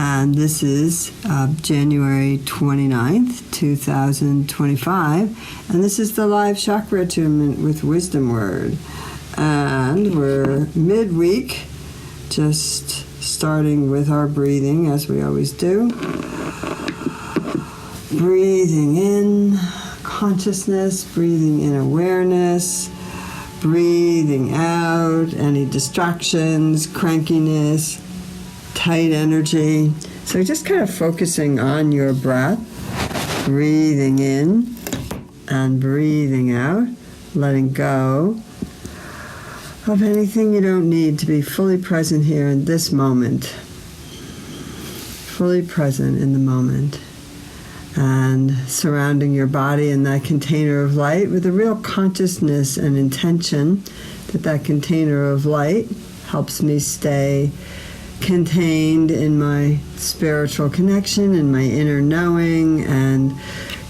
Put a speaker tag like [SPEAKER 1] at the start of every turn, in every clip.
[SPEAKER 1] And this is January 29th, 2025. And this is the live Chakra Attunement with WisdomWord. And we're midweek, just starting with our breathing, as we always do. Breathing in consciousness, breathing in awareness, breathing out any distractions, crankiness, tight energy. So just kind of focusing on your breath, breathing in and breathing out, letting go of anything you don't need, to be fully present here in this moment, fully present in the moment, and surrounding your body in that container of light with a real consciousness and intention that container of light helps me stay contained in my spiritual connection, in my inner knowing, and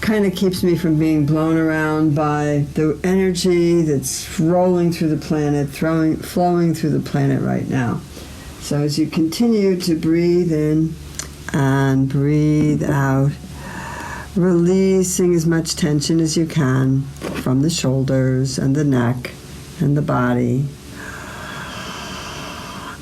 [SPEAKER 1] kind of keeps me from being blown around by the energy that's rolling through the planet, flowing through the planet right now. So as you continue to breathe in and breathe out, releasing as much tension as you can from the shoulders and the neck and the body,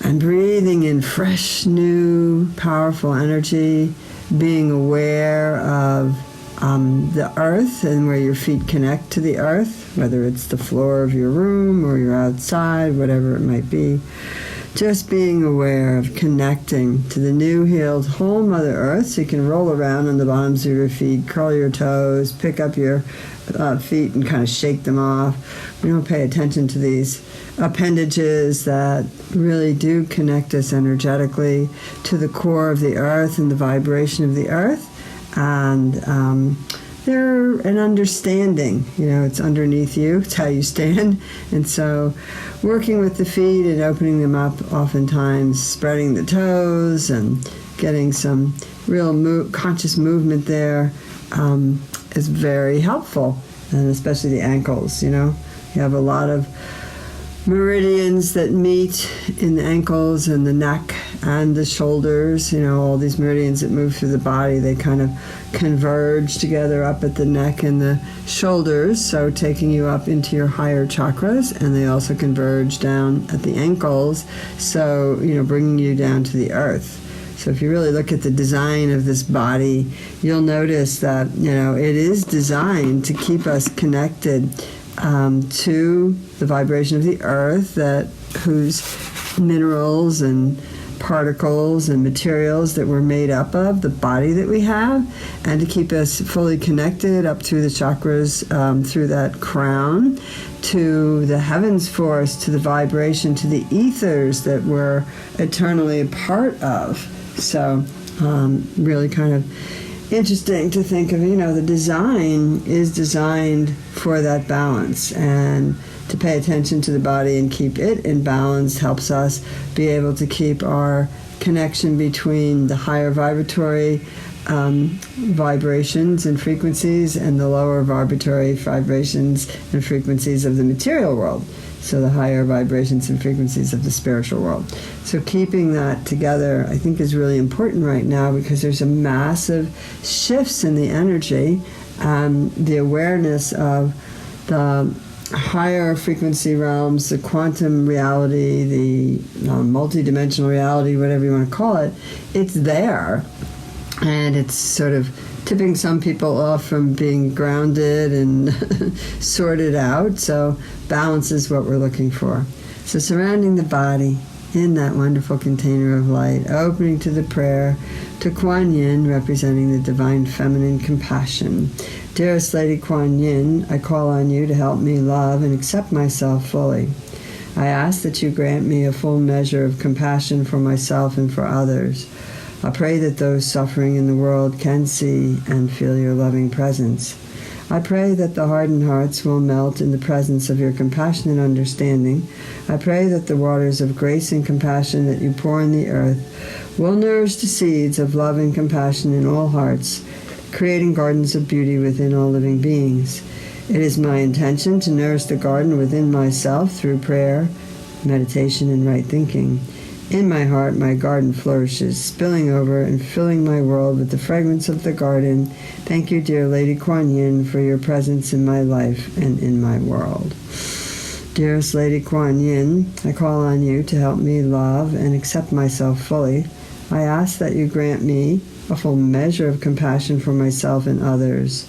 [SPEAKER 1] and breathing in fresh, new, powerful energy, being aware of the earth and where your feet connect to the earth, whether it's the floor of your room or you're outside, whatever it might be. Just being aware of connecting to the new, healed, whole Mother Earth, so you can roll around on the bottoms of your feet, curl your toes, pick up your feet and kind of shake them off. We don't pay attention to these appendages that really do connect us energetically to the core of the earth and the vibration of the earth. And they're an understanding, it's underneath you, it's how you stand. And so working with the feet and opening them up, oftentimes spreading the toes and getting some real conscious movement there is very helpful, and especially the ankles. You have a lot of meridians that meet in the ankles and the neck and the shoulders, all these meridians that move through the body, they kind of converge together up at the neck and the shoulders, so taking you up into your higher chakras, and they also converge down at the ankles, so, bringing you down to the earth. So if you really look at the design of this body, you'll notice that, it is designed to keep us connected to the vibration of the earth, whose minerals and particles and materials that we're made up of, the body that we have, and to keep us fully connected up through the chakras, through that crown, to the heavens force, to the vibration, to the ethers that we're eternally a part of. So really kind of interesting to think of, the design is designed for that balance, and to pay attention to the body and keep it in balance helps us be able to keep our connection between the higher vibratory vibrations and frequencies and the lower vibratory vibrations and frequencies of the material world. So the higher vibrations and frequencies of the spiritual world. So keeping that together, I think, is really important right now, because there's a massive shifts in the energy, the awareness of the higher frequency realms, the quantum reality, the multidimensional reality, whatever you want to call it. It's there, and it's sort of tipping some people off from being grounded and sorted out. So balance is what we're looking for. So surrounding the body in that wonderful container of light, opening to the prayer to Kuan Yin, representing the divine feminine compassion. Dearest Lady Kuan Yin, I call on you to help me love and accept myself fully. I ask that you grant me a full measure of compassion for myself and for others. I pray that those suffering in the world can see and feel your loving presence. I pray that the hardened hearts will melt in the presence of your compassionate understanding. I pray that the waters of grace and compassion that you pour in the earth will nourish the seeds of love and compassion in all hearts, creating gardens of beauty within all living beings. It is my intention to nourish the garden within myself through prayer, meditation, and right thinking. In my heart, my garden flourishes, spilling over and filling my world with the fragrance of the garden. Thank you, dear Lady Kuan Yin, for your presence in my life and in my world. Dearest Lady Kuan Yin, I call on you to help me love and accept myself fully. I ask that you grant me a full measure of compassion for myself and others.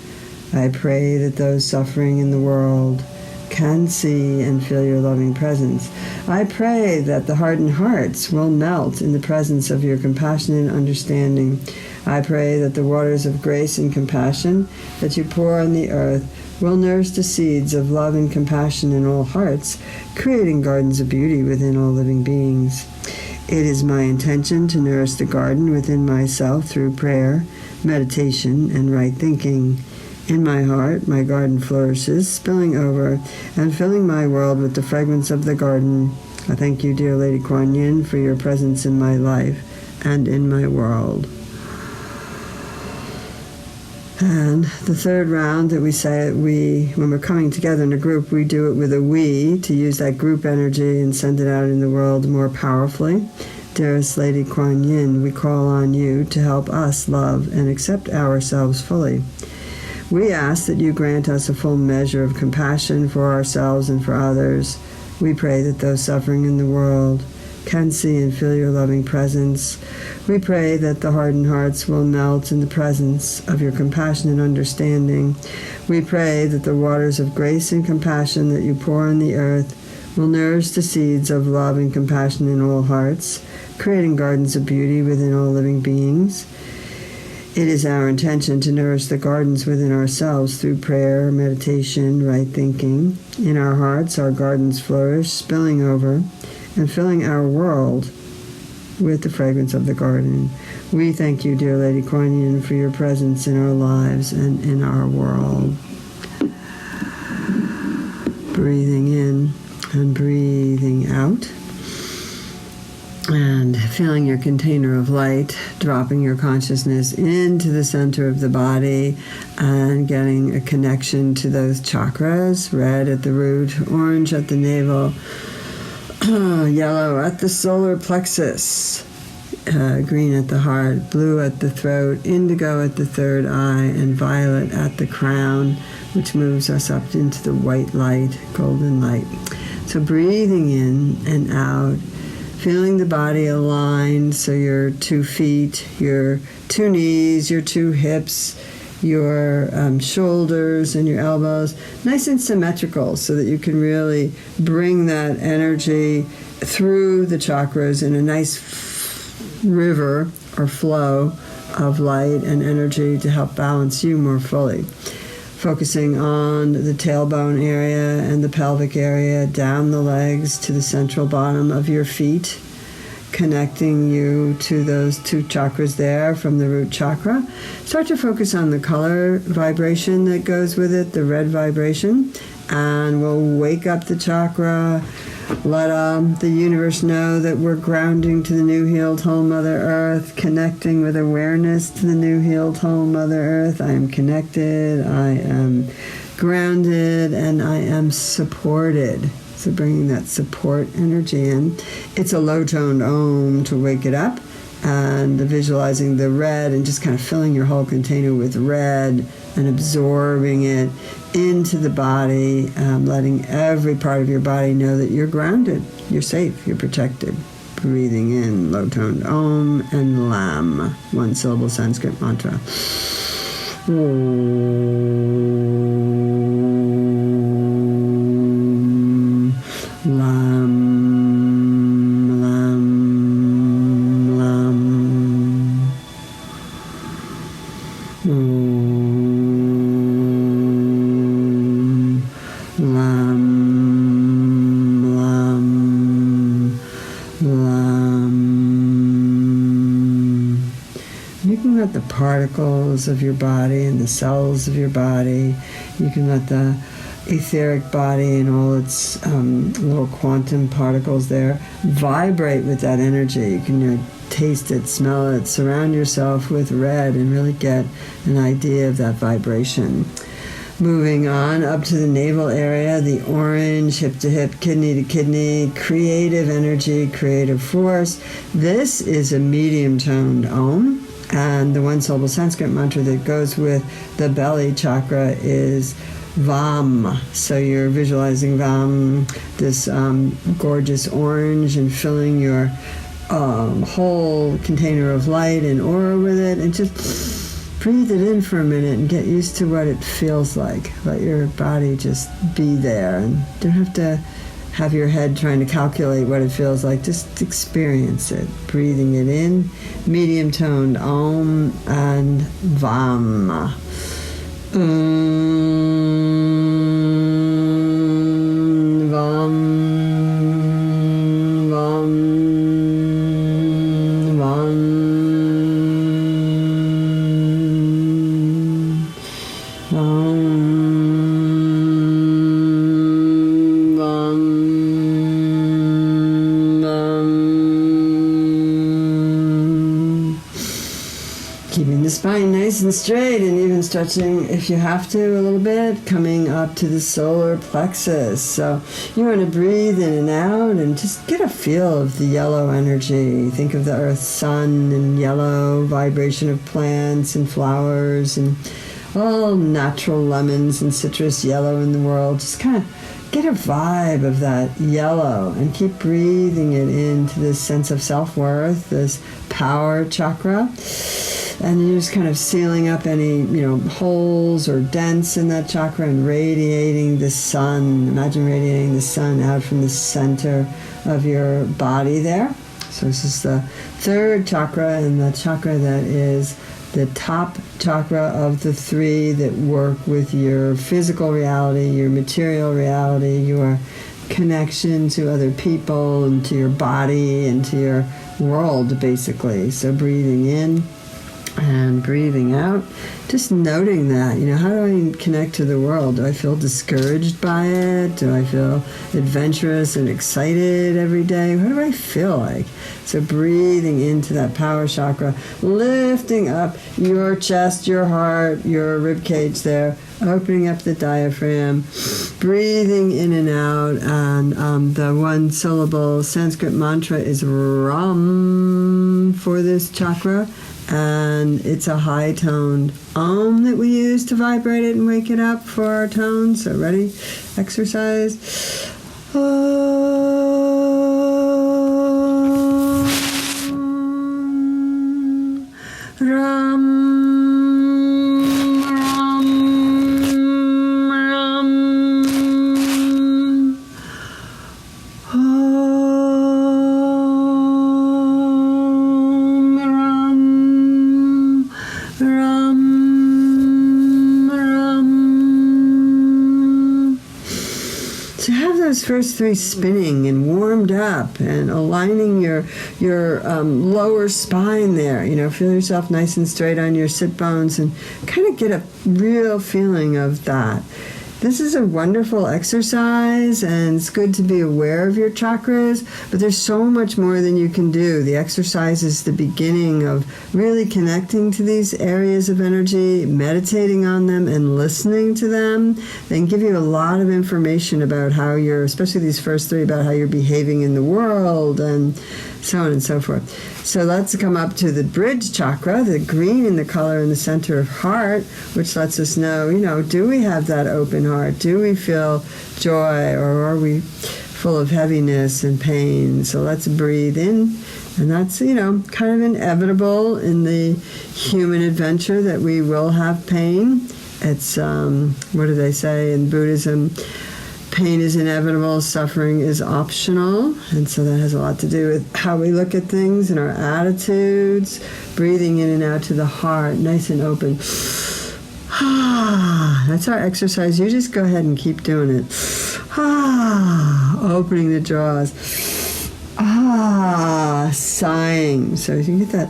[SPEAKER 1] I pray that those suffering in the world can see and feel your loving presence. I pray that the hardened hearts will melt in the presence of your compassion and understanding. I pray that the waters of grace and compassion that you pour on the earth will nourish the seeds of love and compassion in all hearts, creating gardens of beauty within all living beings. It is my intention to nourish the garden within myself through prayer, meditation, and right thinking. In my heart, my garden flourishes, spilling over and filling my world with the fragrance of the garden. I thank you, dear Lady Kuan Yin, for your presence in my life and in my world. And the third round that we say, when we're coming together in a group, we do it with a we to use that group energy and send it out in the world more powerfully. Dearest Lady Kuan Yin, we call on you to help us love and accept ourselves fully. We ask that you grant us a full measure of compassion for ourselves and for others. We pray that those suffering in the world can see and feel your loving presence. We pray that the hardened hearts will melt in the presence of your compassion and understanding. We pray that the waters of grace and compassion that you pour on the earth will nourish the seeds of love and compassion in all hearts, creating gardens of beauty within all living beings. It is our intention to nourish the gardens within ourselves through prayer, meditation, right thinking. In our hearts, our gardens flourish, spilling over and filling our world with the fragrance of the garden. We thank you, dear Lady Kuan Yin, for your presence in our lives and in our world. Breathing in and breathing out. And feeling your container of light, dropping your consciousness into the center of the body and getting a connection to those chakras, red at the root, orange at the navel, yellow at the solar plexus, green at the heart, blue at the throat, indigo at the third eye, and violet at the crown, which moves us up into the white light, golden light. So breathing in and out, feeling the body aligned, so your 2 feet, your 2 knees, your 2 hips, your shoulders and your elbows, nice and symmetrical, so that you can really bring that energy through the chakras in a nice river or flow of light and energy to help balance you more fully. Focusing on the tailbone area and the pelvic area, down the legs to the central bottom of your feet, connecting you to those 2 chakras there from the root chakra. Start to focus on the color vibration that goes with it, the red vibration, and we'll wake up the chakra. Let the universe know that we're grounding to the new healed whole Mother Earth, connecting with awareness to the new healed whole Mother Earth. I am connected, I am grounded, and I am supported. So bringing that support energy in. It's a low-toned Om to wake it up, and visualizing the red and just kind of filling your whole container with red and absorbing it into the body, letting every part of your body know that you're grounded, you're safe, you're protected. Breathing in low-toned Om and Lam, 1-syllable Sanskrit mantra. Om, Lam, Lam, Lam. Lam, Lam, Lam. You can let the particles of your body and the cells of your body, you can let the etheric body and all its little quantum particles there vibrate with that energy. You can taste it, smell it, surround yourself with red and really get an idea of that vibration. Moving on up to the navel area, the orange, hip to hip, kidney to kidney, creative energy, creative force. This is a medium-toned Om, and the one syllable Sanskrit mantra that goes with the belly chakra is Vam. So you're visualizing Vam, this gorgeous orange, and filling your whole container of light and aura with it, and just breathe it in for a minute and get used to what it feels like. Let your body just be there, and don't have to have your head trying to calculate what it feels like. Just experience it. Breathing it in, medium toned Om and Vam. Keeping the spine nice and straight, and even stretching if you have to a little bit, coming up to the solar plexus. So you want to breathe in and out and just get a feel of the yellow energy. Think of the earth, sun, and yellow vibration of plants and flowers and all natural lemons and citrus yellow in the world. Just kind of get a vibe of that yellow and keep breathing it into this sense of self-worth, this power chakra. And you're just kind of sealing up any, holes or dents in that chakra and radiating the sun. Imagine radiating the sun out from the center of your body there. So this is the third chakra, and the chakra that is the top chakra of the three that work with your physical reality, your material reality, your connection to other people and to your body and to your world, basically. So breathing in and breathing out, just noting that, how do I connect to the world? Do I feel discouraged by it? Do I feel adventurous and excited every day? What do I feel like? So breathing into that power chakra, lifting up your chest, your heart, your rib cage there, opening up the diaphragm, breathing in and out, and the one syllable Sanskrit mantra is Ram for this chakra. And it's a high-toned Om that we use to vibrate it and wake it up for our tones. So ready? Exercise. Om. Ram. First three spinning and warmed up and aligning your lower spine there. Feel yourself nice and straight on your sit bones and kind of get a real feeling of that. This is a wonderful exercise, and it's good to be aware of your chakras, but there's so much more than you can do. The exercise is the beginning of really connecting to these areas of energy, meditating on them and listening to them. They can give you a lot of information about how you're, especially these first three, about how you're behaving in the world and so on and so forth. So let's come up to the bridge chakra, the green in the color in the center of heart, which lets us know, do we have that open heart? Do we feel joy, or are we full of heaviness and pain? So let's breathe in, and that's, kind of inevitable in the human adventure that we will have pain. It's, what do they say in Buddhism? Pain is inevitable, suffering is optional, and so that has a lot to do with how we look at things and our attitudes. Breathing in and out to the heart, nice and open. That's our exercise. You just go ahead and keep doing it. Opening the jaws. Sighing. So you can get that.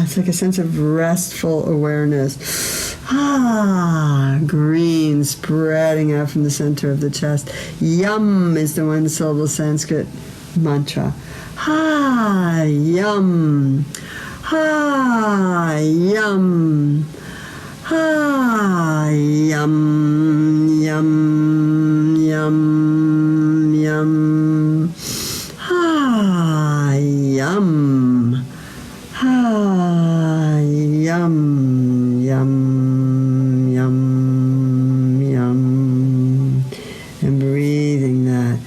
[SPEAKER 1] It's like a sense of restful awareness. Green spreading out from the center of the chest. Yum is the one syllable Sanskrit mantra. Yum. Yum. Yum. Yum, yum, yum, yum. Ah, yum. Ah, yum, yum, yum, yum. And breathing that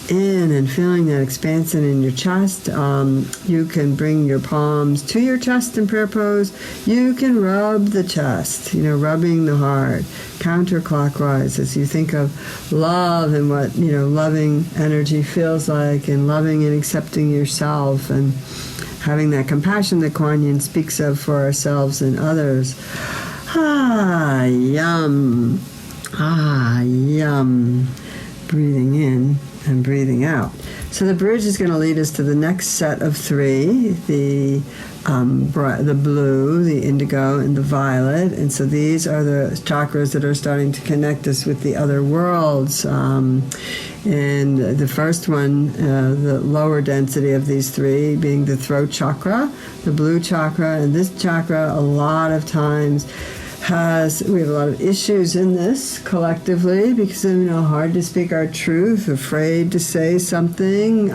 [SPEAKER 1] in and feeling that expansion in your chest. You can bring your palms to your chest in prayer pose. You can rub the chest, rubbing the heart counterclockwise as you think of love and what, loving energy feels like, and loving and accepting yourself, and having that compassion that Kuan Yin speaks of for ourselves and others. Ah, yum. Ah, yum. Breathing in and breathing out. So the bridge is going to lead us to the next set of three, the blue, the indigo, and the violet. And so these are the chakras that are starting to connect us with the other worlds. And the first one, the lower density of these three, being the throat chakra, the blue chakra. And this chakra, a lot of times, we have a lot of issues in this collectively because hard to speak our truth, afraid to say something,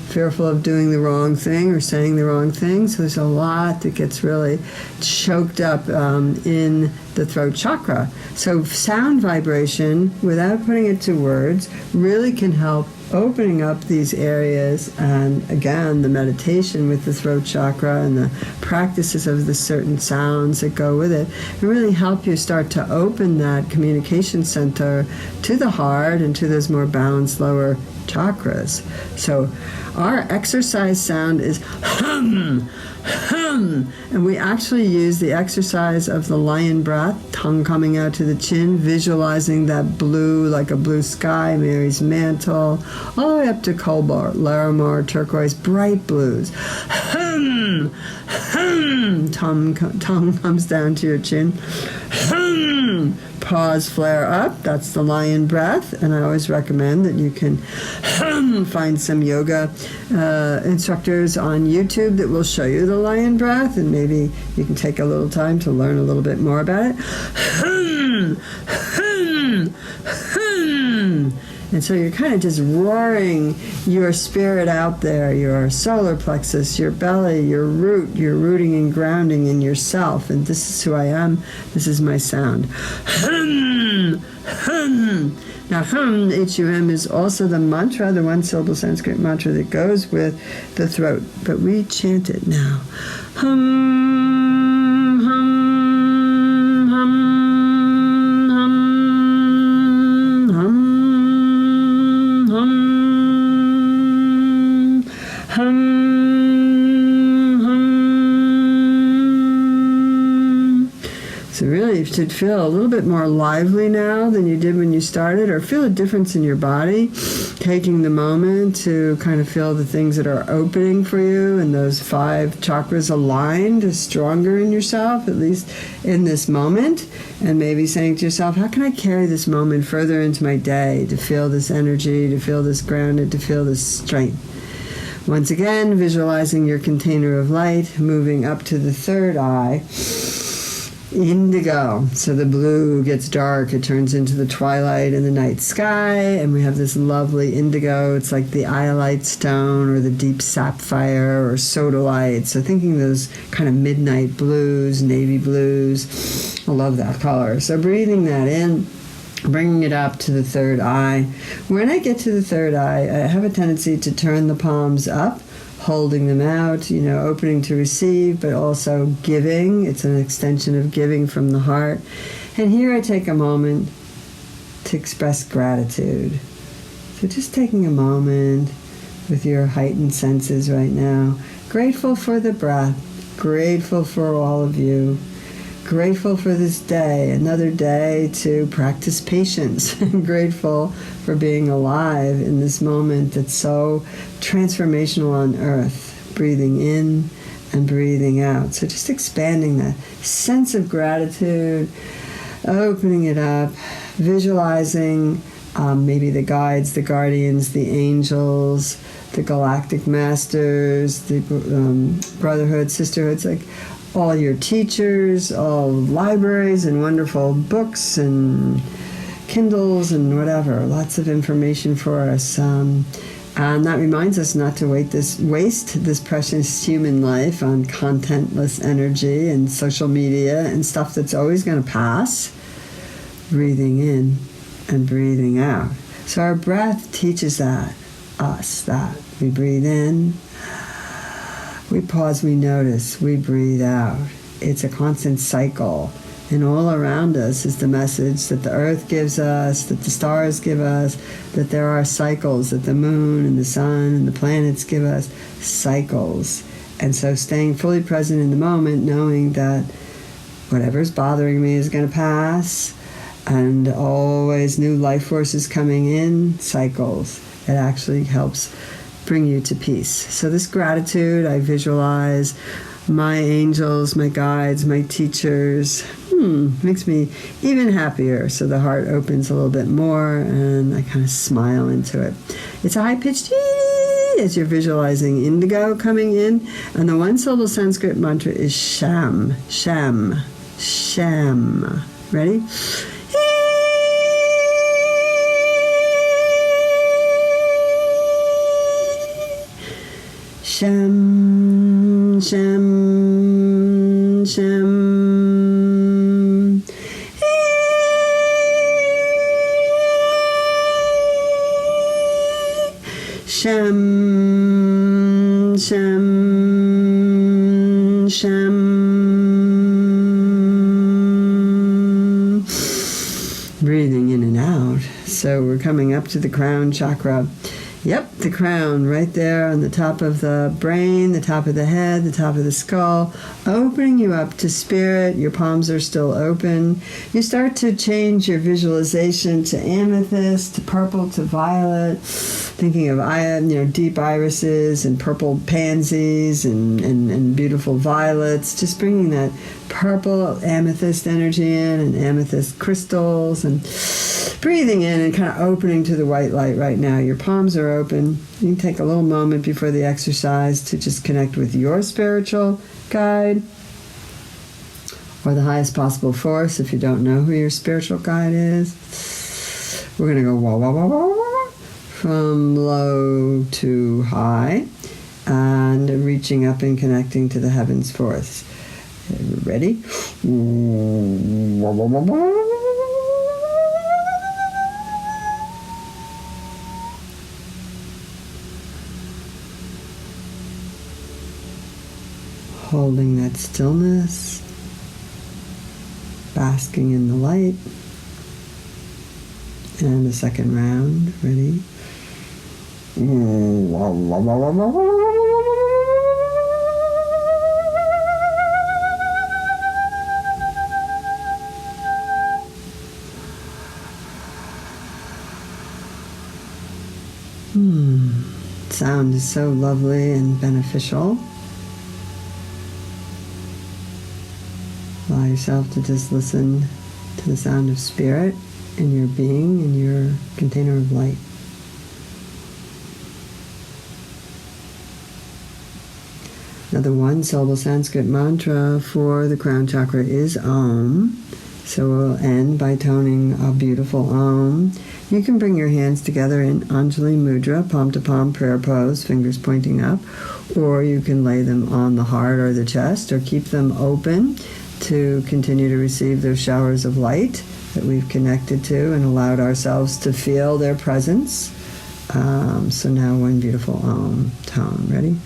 [SPEAKER 1] fearful of doing the wrong thing or saying the wrong thing. So there's a lot that gets really choked up in the throat chakra. So sound vibration, without putting it to words, really can help opening up these areas. And again, the meditation with the throat chakra and the practices of the certain sounds that go with it really help you start to open that communication center to the heart and to those more balanced lower chakras. So our exercise sound is hum, hum, and we actually use the exercise of the lion breath, tongue coming out to the chin, visualizing that blue, like a blue sky, Mary's mantle, all the way up to cobalt, Larimar, turquoise, bright blues. Hum, hum, tongue comes down to your chin. Hum, paws flare up. That's the lion breath. And I always recommend that you can find some yoga instructors on YouTube that will show you the lion breath, and maybe you can take a little time to learn a little bit more about it. And so you're kind of just roaring your spirit out there, your solar plexus, your belly, your root. You're rooting and grounding in yourself. And this is who I am. This is my sound. Hum, hum. Now, hum, H-U-M, is also the mantra, the one-syllable Sanskrit mantra that goes with the throat. But we chant it now. Hum, hum, hum, hum, hum. So really, you should feel a little bit more lively now than you did when you started, or feel a difference in your body, taking the moment to kind of feel the things that are opening for you and those 5 chakras aligned, stronger in yourself, at least in this moment, and maybe saying to yourself, how can I carry this moment further into my day to feel this energy, to feel this grounded, to feel this strength? Once again, visualizing your container of light, moving up to the third eye, indigo. So the blue gets dark, it turns into the twilight in the night sky, and we have this lovely indigo. It's like the iolite stone or the deep sapphire or sodalite. So thinking those kind of midnight blues, navy blues. I love that color. So breathing that in, bringing it up to the third eye. When I get to the third eye, I have a tendency to turn the palms up, holding them out, opening to receive, but also giving. It's an extension of giving from the heart. And here I take a moment to express gratitude. So just taking a moment with your heightened senses right now. Grateful for the breath, grateful for all of you, grateful for this day, another day to practice patience. Grateful for being alive in this moment that's so transformational on earth. Breathing in and breathing out. So just expanding that sense of gratitude, opening it up, visualizing maybe the guides, the guardians, the angels, the galactic masters, the brotherhood, sisterhoods, like all your teachers, all libraries and wonderful books and Kindles and whatever. Lots of information for us. And that reminds us not to waste this precious human life on contentless energy and social media and stuff that's always going to pass. Breathing in and breathing out. So our breath teaches us that. We breathe in, we pause, we notice, we breathe out. It's a constant cycle. And all around us is the message that the earth gives us, that the stars give us, that there are cycles, that the moon and the sun and the planets give us cycles. And so staying fully present in the moment, knowing that whatever's bothering me is going to pass, and always new life forces coming in, cycles. It actually helps bring you to peace. So this gratitude, I visualize my angels, my guides, my teachers, makes me even happier. So the heart opens a little bit more and I kind of smile into it. It's a high-pitched as you're visualizing indigo coming in. And the one-syllable Sanskrit mantra is Sham, Sham, Sham. Ready? Sham, Sham, Sham. Sham, Sham, Sham. Breathing in and out. So we're coming up to the crown chakra. Yep, the crown right there on the top of the brain, the top of the head, the top of the skull, opening you up to spirit. Your palms are still open. You start to change your visualization to amethyst, to purple, to violet, thinking of deep irises and purple pansies and beautiful violets, just bringing that purple amethyst energy in and amethyst crystals and breathing in and kind of opening to the white light right now. Your palms are open. You can take a little moment before the exercise to just connect with your spiritual guide or the highest possible force if you don't know who your spiritual guide is. We're going to go wah, wah, wah, wah, wah, from low to high and reaching up and connecting to the heavens force. Ready? Wah, wah, wah, wah. Holding that stillness, basking in the light, and the second round. Ready? Sound is so lovely and beneficial. Allow yourself to just listen to the sound of spirit in your being, in your container of light. Now the one-syllable Sanskrit mantra for the crown chakra is Om. So we'll end by toning a beautiful Om. You can bring your hands together in Anjali Mudra, palm-to-palm prayer pose, fingers pointing up, or you can lay them on the heart or the chest, or keep them open to continue to receive those showers of light that we've connected to and allowed ourselves to feel their presence. So now one beautiful Om tone. Ready?